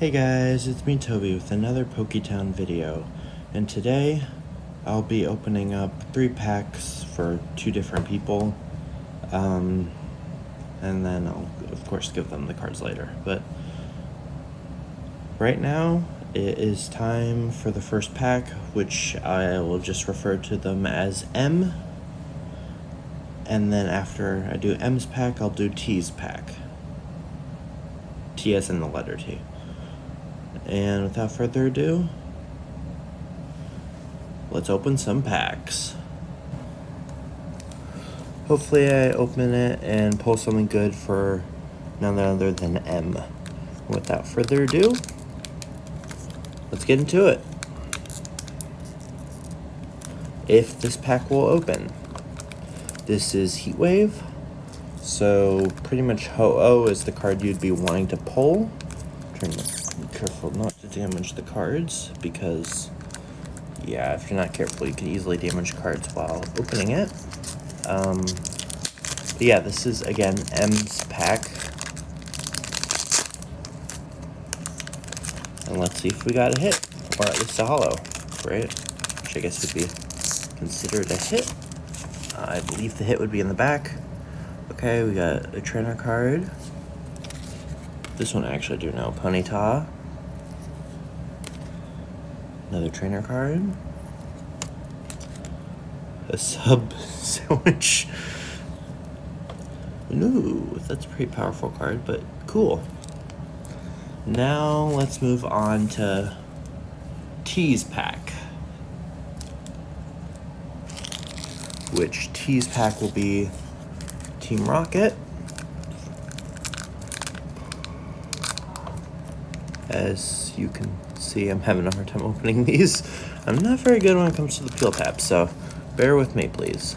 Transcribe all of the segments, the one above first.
Hey guys, it's me Toby with another Poketown video, and today I'll be opening up 3 packs for 2 different people, and then I'll of course give them the cards later. But right now it is time for the first pack, which I will just refer to them as M, and then after I do M's pack I'll do T's pack. T as in the letter T. And without further ado, let's open some packs. Hopefully I open it and pull something good for none other than M. Without further ado, let's get into it. If this pack will open. This is Heatwave. So pretty much Ho-Oh is the card you'd be wanting to pull. Trying to be careful not to damage the cards, because yeah, if you're not careful you can easily damage cards while opening it. But yeah, this is again M's pack, and let's see if we got a hit, or at least a holo, right? Which I guess would be considered a hit. I believe the hit would be in the back. Okay, we got a trainer card. This one I actually do know. Ponyta. Another trainer card. A sub sandwich. Ooh, that's a pretty powerful card, but cool. Now let's move on to T's pack. Which T's pack will be Team Rocket. As you can see, I'm having a hard time opening these. I'm not very good when it comes to the peel tab, so bear with me, please.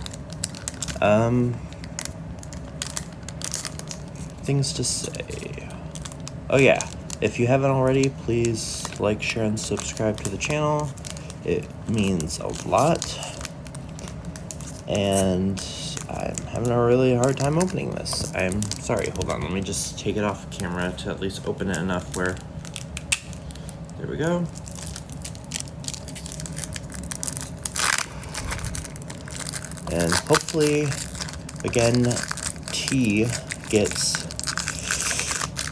Things to say. Oh yeah, if you haven't already, please like, share, and subscribe to the channel. It means a lot. And I'm having a really hard time opening this. I'm sorry, hold on, let me just take it off camera to at least open it enough where... There we go. And hopefully, again, T gets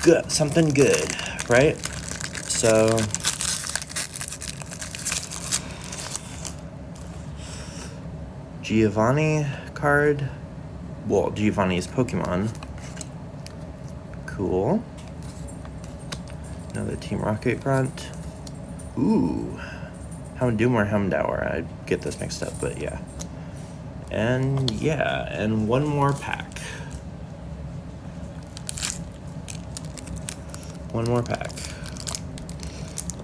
good, something good, right? So, Giovanni card. Well, Giovanni's Pokemon. Cool. Another Team Rocket grunt. Ooh. Houndoom or Houndour. I get this mixed up, but yeah. And yeah, and one more pack. One more pack.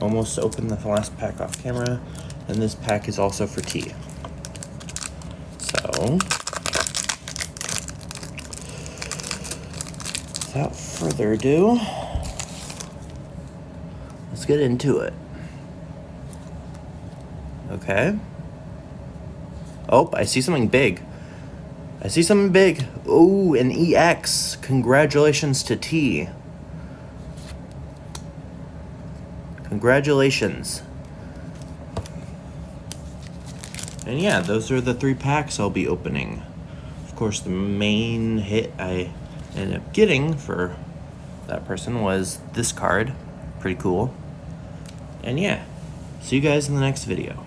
Almost opened the last pack off camera, and this pack is also for T. So, without further ado, let's get into it. Okay. Oh, I see something big. I see something big. Oh, an EX. Congratulations to T. Congratulations. And yeah, those are the 3 packs I'll be opening. Of course, the main hit I ended up getting for that person was this card. Pretty cool. And yeah, see you guys in the next video.